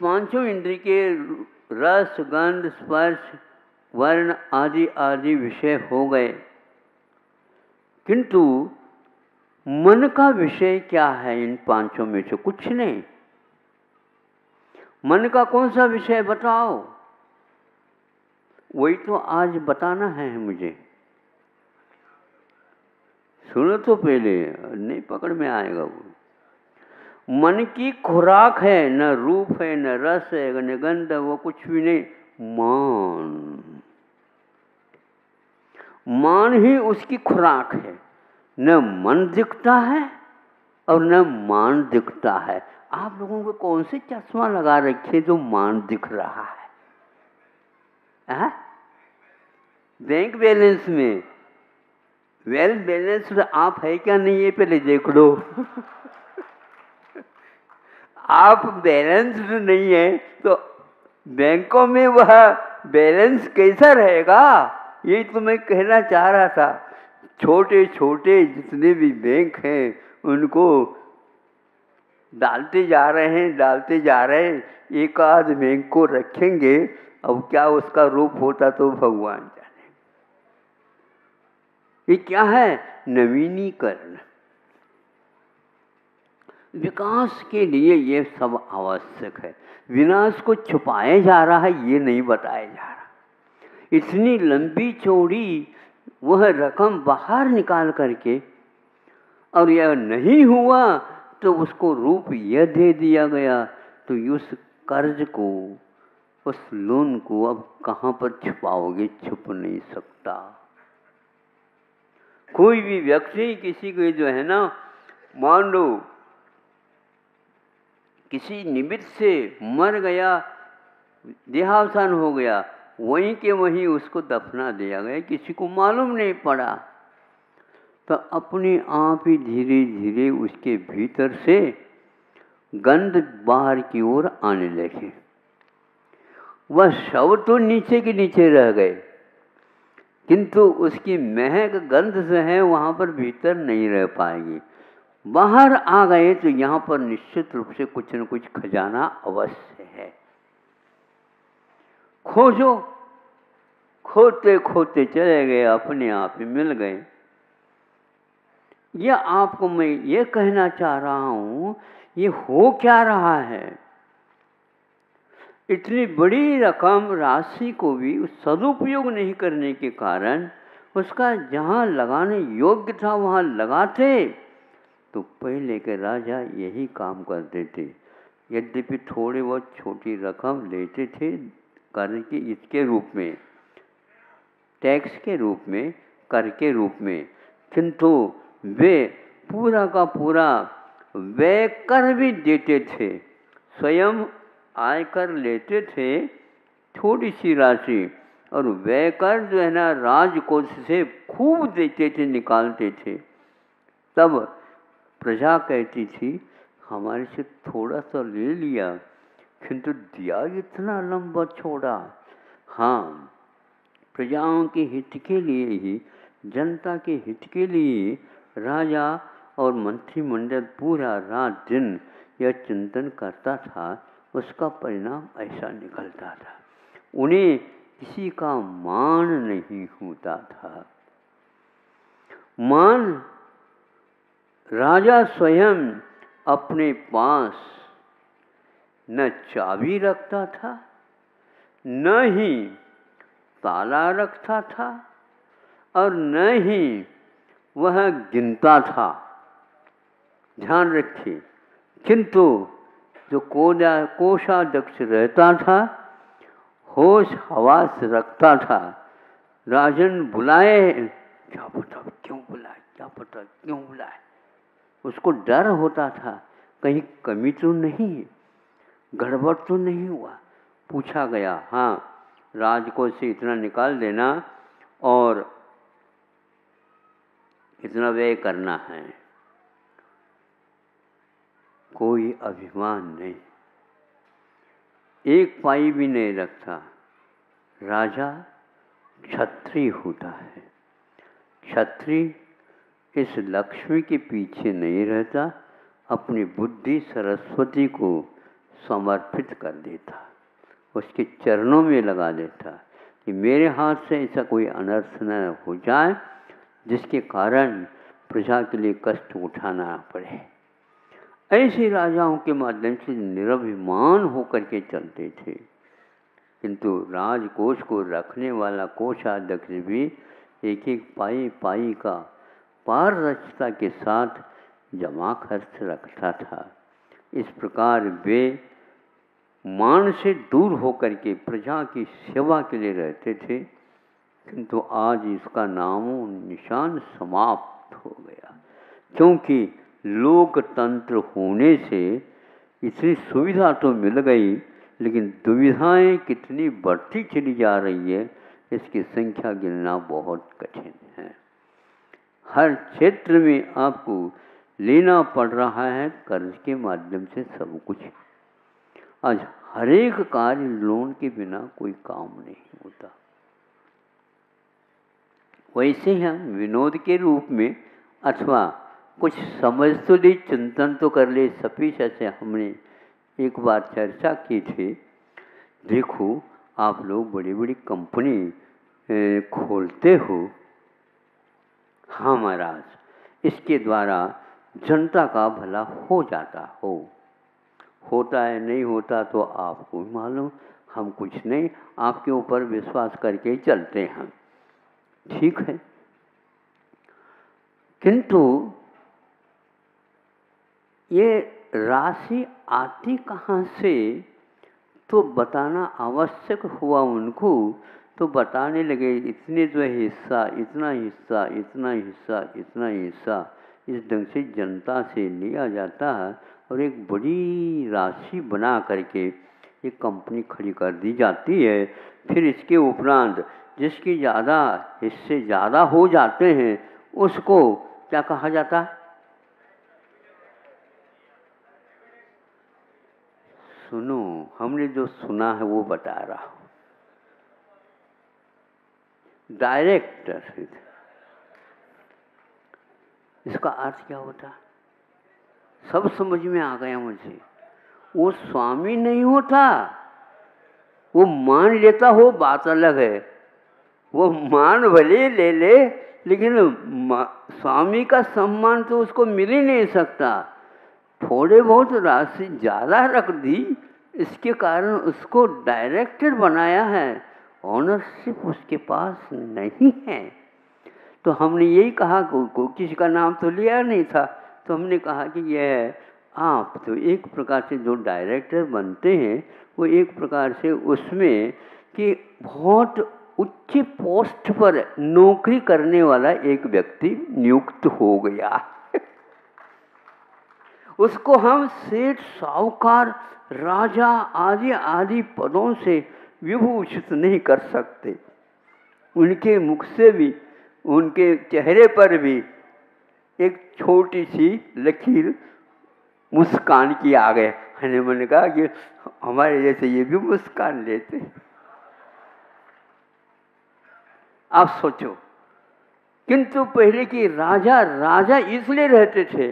पांचों इंद्रिय के रस, गंध, स्पर्श, वर्ण आदि आदि विषय हो गए, किंतु मन का विषय क्या है? इन पांचों में से कुछ नहीं। मन का कौन सा विषय बताओ? वही तो आज बताना है मुझे। सुनो तो पहले, नहीं पकड़ में आएगा वो। मन की खुराक है, न रूप है, न रस है, न गंध, वो कुछ भी नहीं। मान, मान ही उसकी खुराक है। न मन दिखता है और न मान दिखता है। आप लोगों को कौन से चश्मा लगा रखे जो मान दिख रहा है? बैंक बैलेंस में वेल बैलेंस्ड आप है क्या नहीं, ये पहले देख लो। आप बैलेंस्ड नहीं है तो बैंकों में वह बैलेंस कैसा रहेगा? यही तो मैं कहना चाह रहा था। छोटे छोटे जितने भी बैंक हैं उनको डालते जा रहे हैं। एक आध बैंक को रखेंगे, अब क्या उसका रूप होता तो भगवान जाने। ये क्या है? नवीनीकरण। विकास के लिए ये सब आवश्यक है। विनाश को छुपाया जा रहा है, ये नहीं बताया जा रहा। इतनी लंबी चौड़ी वह रकम बाहर निकाल करके, और यह नहीं हुआ तो उसको रूप यह दे दिया गया। तो उस कर्ज को, उस लोन को अब कहाँ पर छुपाओगे? छुप नहीं सकता। कोई भी व्यक्ति किसी को जो है ना, मान लो किसी निमित्त से मर गया, देहावसान हो गया, वहीं के वहीं उसको दफना दिया गया, किसी को मालूम नहीं पड़ा। तो अपने आप ही धीरे धीरे उसके भीतर से गंध बाहर की ओर आने लगे। वह शव तो नीचे के नीचे रह गए, किंतु उसकी महक गंध से है वहाँ पर भीतर नहीं रह पाएगी। बाहर आ गए तो यहाँ पर निश्चित रूप से कुछ न कुछ खजाना अवश्य है। खोजो, खोते खोते चले गए, अपने आप ही मिल गए। यह आपको मैं ये कहना चाह रहा हूँ, ये हो क्या रहा है? इतनी बड़ी रकम राशि को भी सदुपयोग नहीं करने के कारण उसका जहाँ लगाने योग्य था वहाँ लगाते तो पहले के राजा यही काम करते थे। यद्यपि थोड़े बहुत छोटी रकम लेते थे कर के इसके रूप में, टैक्स के रूप में, कर के रूप में, किंतु वे पूरा का पूरा व्यय कर भी देते थे। स्वयं आयकर लेते थे थोड़ी सी राशि, और व्यय कर जो है ना राजकोष से खूब देते थे, निकालते थे। तब प्रजा कहती थी हमारे से थोड़ा सा ले लिया, किंतु दिया इतना लंबा छोड़ा। हाँ, प्रजाओं के हित के लिए ही, जनता के हित के लिए राजा और मंत्रिमंडल पूरा रात दिन यह चिंतन करता था। उसका परिणाम ऐसा निकलता था, उन्हें किसी का मान नहीं होता था। मान राजा स्वयं अपने पास न चाबी रखता था, न ही ताला रखता था, और न ही वह गिनता था। ध्यान रखिए। किंतु जो कोषाध्यक्ष रहता था, होश हवास रखता था। राजन बुलाए, क्या पता क्यों बुलाए, क्या पता क्यों बुलाए, उसको डर होता था कहीं कमी तो नहीं है, गड़बड़ तो नहीं हुआ। पूछा गया, हाँ राजकोष से इतना निकाल देना और इतना व्यय करना है। कोई अभिमान नहीं, एक पाई भी नहीं रखता। राजा क्षत्रिय होता है। क्षत्रिय इस लक्ष्मी के पीछे नहीं रहता, अपनी बुद्धि सरस्वती को समर्पित कर देता, उसके चरणों में लगा देता कि मेरे हाथ से ऐसा कोई अनर्थ न हो जाए जिसके कारण प्रजा के लिए कष्ट उठाना न पड़े। ऐसे राजाओं के माध्यम से निरभिमान होकर के चलते थे। किंतु राजकोष को रखने वाला कोषाध्यक्ष भी एक एक पाई पाई का पारदर्शिता के साथ जमा खर्च रखता था। इस प्रकार वे मान से दूर होकर के प्रजा की सेवा के लिए रहते थे। किंतु आज इसका नामो निशान समाप्त हो गया, क्योंकि लोकतंत्र होने से इतनी सुविधा तो मिल गई, लेकिन दुविधाएं कितनी बढ़ती चली जा रही है इसकी संख्या गिनना बहुत कठिन है। हर क्षेत्र में आपको लेना पड़ रहा है कर्ज के माध्यम से सब कुछ। आज हर एक कार्य लोन के बिना कोई काम नहीं होता। वैसे ही हम विनोद के रूप में अथवा कुछ समझ तो ले, चिंतन तो कर ले, सपीशा से हमने एक बार चर्चा की थी। देखो आप लोग बड़ी बड़ी कंपनी खोलते हो, हाँ महाराज, इसके द्वारा जनता का भला हो जाता हो, होता है नहीं होता तो आपको मालूम, हम कुछ नहीं, आपके ऊपर विश्वास करके चलते हैं, ठीक है। किंतु ये राशि आती कहाँ से तो बताना आवश्यक हुआ उनको। तो बताने लगे इतने जो हिस्सा, इतना हिस्सा, इतना हिस्सा, इतना हिस्सा, इस ढंग से जनता से लिया जाता है और एक बड़ी राशि बना करके एक कंपनी खड़ी कर दी जाती है। फिर इसके उपरांत जिसके ज़्यादा हिस्से ज़्यादा हो जाते हैं उसको क्या कहा जाता है? सुनो, हमने जो सुना है वो बता रहा हूँ। डायरेक्टर, इसका अर्थ क्या होता? सब समझ में आ गया मुझे। वो स्वामी नहीं होता, वो मान लेता हो बात अलग है, वो मान भले ले ले, लेकिन स्वामी का सम्मान तो उसको मिल ही नहीं सकता। थोड़े बहुत राशि ज़्यादा रख दी, इसके कारण उसको डायरेक्टर बनाया है, ऑनरशिप उसके पास नहीं है। तो हमने यही कहा को किसी का नाम तो लिया नहीं था, तो हमने कहा कि यह है आप तो एक प्रकार से जो डायरेक्टर बनते हैं वो एक प्रकार से उसमें कि बहुत उच्च पोस्ट पर नौकरी करने वाला एक व्यक्ति नियुक्त हो गया। उसको हम सेठ, साहूकार, राजा आदि आदि पदों से विभूषित नहीं कर सकते। उनके मुख से भी, उनके चेहरे पर भी एक छोटी सी लकीर मुस्कान की आ गए। मैंने कहा कि हमारे जैसे ये भी मुस्कान लेते। आप सोचो, किंतु पहले की राजा राजा इसलिए रहते थे,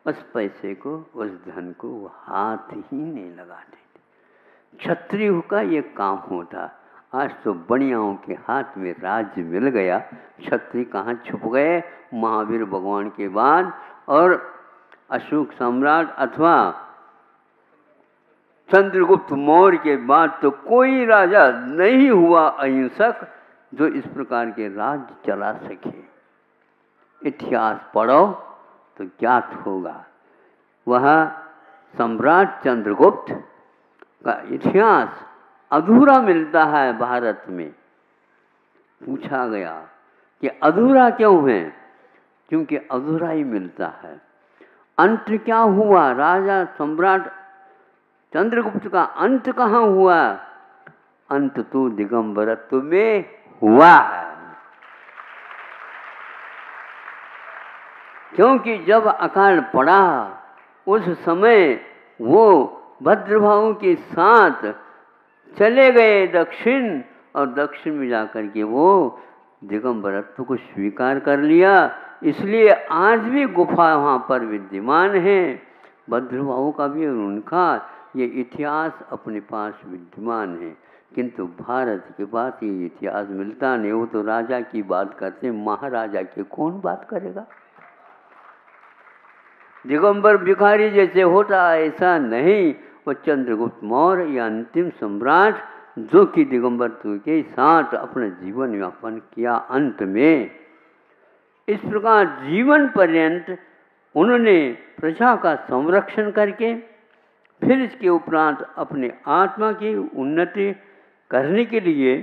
उस पैसे को, उस धन को वो हाथ ही नहीं लगाते थे। क्षत्रिय का ये काम होता। आज तो बनियाओं के हाथ में राज्य मिल गया, क्षत्रिय कहाँ छुप गए? महावीर भगवान के बाद और अशोक सम्राट अथवा चंद्रगुप्त मौर्य के बाद तो कोई राजा नहीं हुआ अहिंसक जो इस प्रकार के राज्य चला सके। इतिहास पढ़ो तो ज्ञात होगा। वह सम्राट चंद्रगुप्त का इतिहास अधूरा मिलता है भारत में। पूछा गया कि अधूरा क्यों है? क्योंकि अधूरा ही मिलता है। अंत क्या हुआ? राजा सम्राट चंद्रगुप्त का अंत कहाँ हुआ? अंत तो दिगंबरत्व में हुआ है। क्योंकि जब अकाल पड़ा उस समय वो भद्रभाव के साथ चले गए दक्षिण, और दक्षिण में जाकर के वो दिगंबरत्व को स्वीकार कर लिया। इसलिए आज भी गुफा वहाँ पर विद्यमान है। भद्रभाव का भी और उनका ये इतिहास अपने पास विद्यमान है, किंतु भारत के पास ये इतिहास मिलता नहीं। वो तो राजा की बात करते, महाराजा की कौन बात करेगा। दिगंबर भिखारी जैसे होता ऐसा नहीं, वो चंद्रगुप्त मौर्य या अंतिम सम्राट जो कि दिगंबर के साथ अपना जीवन यापन किया। अंत में इस प्रकार जीवन पर्यंत उन्होंने प्रजा का संरक्षण करके फिर इसके उपरांत अपने आत्मा की उन्नति करने के लिए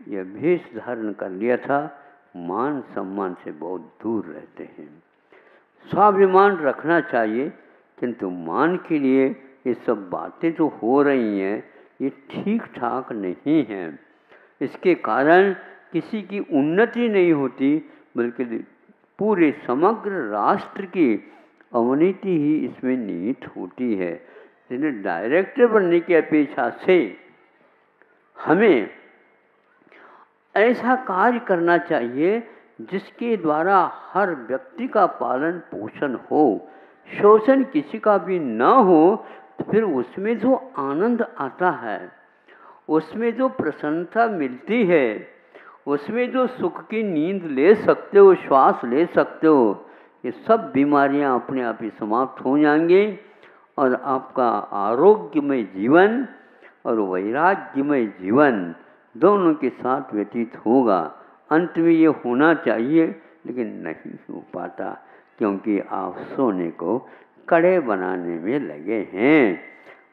यह भेष धारण कर लिया था। मान सम्मान से बहुत दूर रहते हैं। स्वाभिमान रखना चाहिए, किंतु मान के लिए ये सब बातें जो हो रही हैं ये ठीक ठाक नहीं हैं। इसके कारण किसी की उन्नति नहीं होती, बल्कि पूरे समग्र राष्ट्र की अवनति ही इसमें निहित होती है। इसलिए डायरेक्टर बनने की अपेक्षा से हमें ऐसा कार्य करना चाहिए जिसके द्वारा हर व्यक्ति का पालन पोषण हो, शोषण किसी का भी न हो। तो फिर उसमें जो आनंद आता है, उसमें जो प्रसन्नता मिलती है, उसमें जो सुख की नींद ले सकते हो, श्वास ले सकते हो, ये सब बीमारियां अपने आप ही समाप्त हो जाएंगी और आपका आरोग्यमय जीवन और वैराग्यमय जीवन दोनों के साथ व्यतीत होगा। अंत में ये होना चाहिए, लेकिन नहीं हो पाता, क्योंकि आप सोने को कड़े बनाने में लगे हैं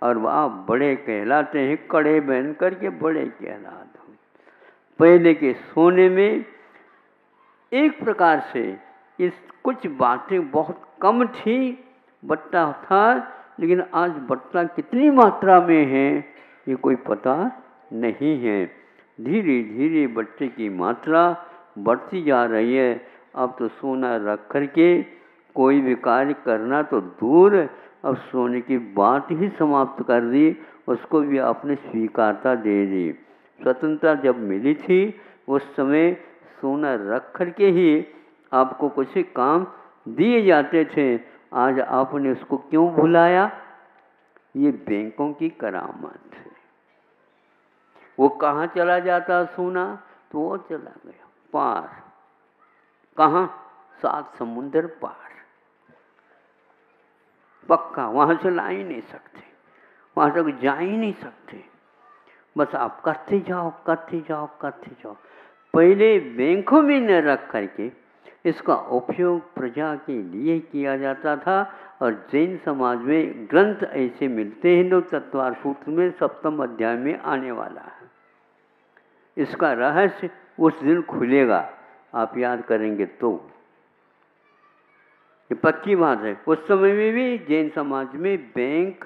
और आप बड़े कहलाते हैं, कड़े बन करके बड़े कहलाते हो। पहले के सोने में एक प्रकार से इस कुछ बातें बहुत कम थी, बट्टा था, लेकिन आज बट्टा कितनी मात्रा में है ये कोई पता नहीं है। धीरे धीरे बट्टे की मात्रा बढ़ती जा रही है। अब तो सोना रख करके कोई भी कार्य करना तो दूर, अब सोने की बात ही समाप्त कर दी, उसको भी आपने स्वीकारता दे दी। स्वतंत्रता जब मिली थी उस समय सोना रख करके ही आपको कुछ काम दिए जाते थे। आज आपने उसको क्यों भुलाया? ये बैंकों की करामात है। वो कहाँ चला जाता सोना? तो वो चला गया पार। कहाँ? 7 समुंदर पार। पक्का वहाँ से ला ही नहीं सकते, वहाँ तक जा ही नहीं सकते। बस आप करते जाओ करते जाओ करते जाओ। पहले बैंकों में न रख करके इसका उपयोग प्रजा के लिए किया जाता था। और जैन समाज में ग्रंथ ऐसे मिलते हैं जो तत्वार सूत्र में 7वें अध्याय में आने वाला है। इसका रहस्य उस दिन खुलेगा, आप याद करेंगे तो। ये पक्की बात है। उस समय में भी जैन समाज में बैंक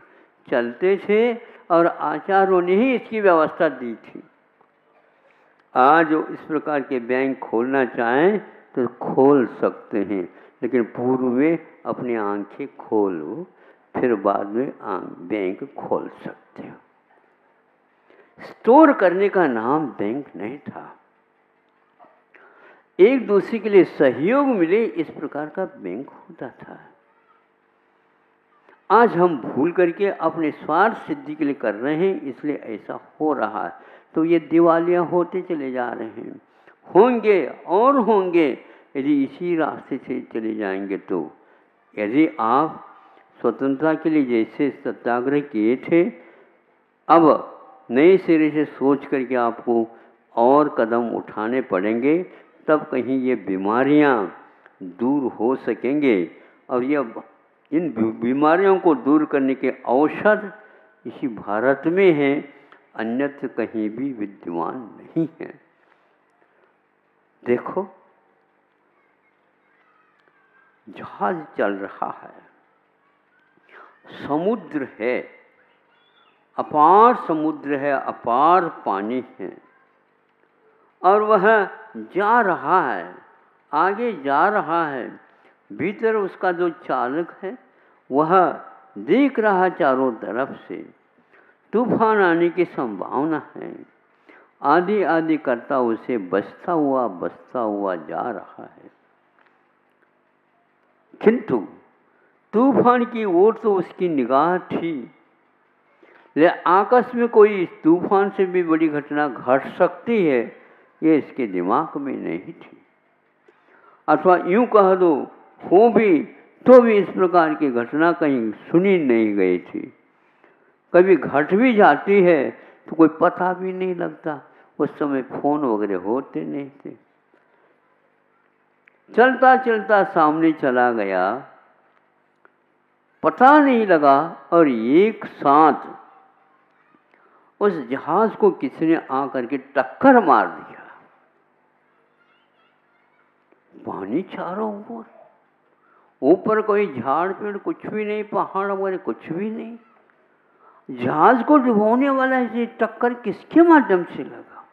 चलते थे और आचार्यों ने ही इसकी व्यवस्था दी थी। आज इस प्रकार के बैंक खोलना चाहें तो खोल सकते हैं, लेकिन पूर्व में अपनी आंखें खोलो, फिर बाद में बैंक खोल सकते हो। स्टोर करने का नाम बैंक नहीं था। एक दूसरे के लिए सहयोग मिले, इस प्रकार का बैंक होता था। आज हम भूल करके अपने स्वार्थ सिद्धि के लिए कर रहे हैं, इसलिए ऐसा हो रहा है। तो ये दिवालियां होते चले जा रहे हैं, होंगे और होंगे यदि इसी रास्ते से चले जाएंगे। तो यदि आप स्वतंत्रता के लिए जैसे सत्याग्रह किए थे, अब नए सिरे से सोच करके आपको और कदम उठाने पड़ेंगे, तब कहीं ये बीमारियां दूर हो सकेंगे। और ये इन बीमारियों को दूर करने के औषध इसी भारत में हैं, अन्यत्र कहीं भी विद्यमान नहीं है। देखो, जहाज चल रहा है, समुद्र है, अपार समुद्र है, अपार पानी है, और वह जा रहा है, आगे जा रहा है। भीतर उसका जो चालक है वह देख रहा चारों तरफ से, तूफान आने की संभावना है। आदि आदि करता उसे बसता हुआ जा रहा है। किंतु तूफान की ओर तो उसकी निगाह थी, लेकिन आकाश में कोई इस तूफान से भी बड़ी घटना घट सकती है, ये इसके दिमाग में नहीं थी। अथवा यूं कह दो, हो भी तो भी इस प्रकार की घटना कहीं सुनी नहीं गई थी। कभी घट भी जाती है तो कोई पता भी नहीं लगता, उस समय फोन वगैरह होते नहीं थे। चलता चलता सामने चला गया, पता नहीं लगा, और एक साथ उस जहाज को किसने आकर के टक्कर मार दिया। पानी चारों ओर, ऊपर कोई झाड़ पेड़ कुछ भी नहीं, पहाड़ वगैरह कुछ भी नहीं। जहाज को डुबोने वाला ये टक्कर किसके माध्यम से लगा?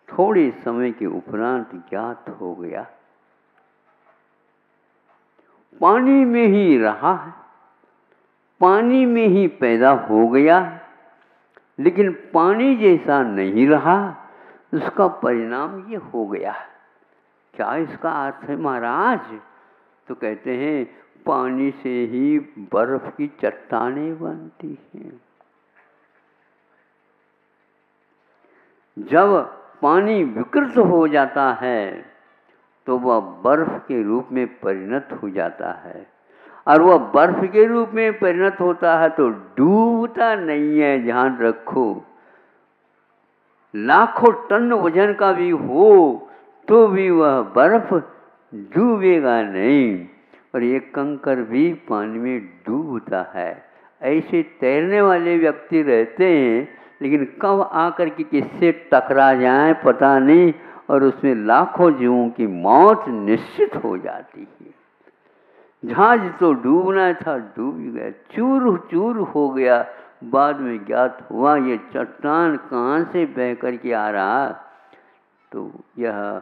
थोड़े समय के उपरांत ज्ञात हो गया, पानी में ही रहा है, पानी में ही पैदा हो गया, लेकिन पानी जैसा नहीं रहा, उसका परिणाम ये हो गया। क्या इसका अर्थ है महाराज? तो कहते हैं पानी से ही बर्फ की चट्टानें बनती हैं। जब पानी विकृत हो जाता है तो वह बर्फ के रूप में परिणत हो जाता है, और वह बर्फ के रूप में परिणत होता है तो डूबता नहीं है, ध्यान रखो। लाखों टन वजन का भी हो तो भी वह बर्फ डूबेगा नहीं, और ये कंकर भी पानी में डूबता है। ऐसे तैरने वाले व्यक्ति रहते हैं, लेकिन कब आकर के किससे टकरा जाएं पता नहीं, और उसमें लाखों जीवों की मौत निश्चित हो जाती है। जहाज तो डूबना था, डूब गया, चूर चूर हो गया। बाद में ज्ञात हुआ ये चट्टान कहाँ से बह करके आ रहा, तो यह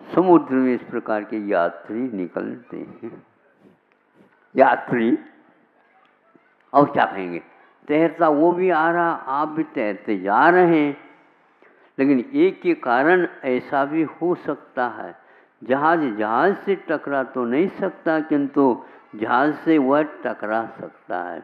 समुद्र में इस प्रकार के यात्री निकलते हैं। यात्री और क्या कहेंगे, तैरता वो भी आ रहा, आप भी तैरते जा रहे हैं, लेकिन एक के कारण ऐसा भी हो सकता है, जहाज से टकरा तो नहीं सकता, किंतु जहाज से वह टकरा सकता है।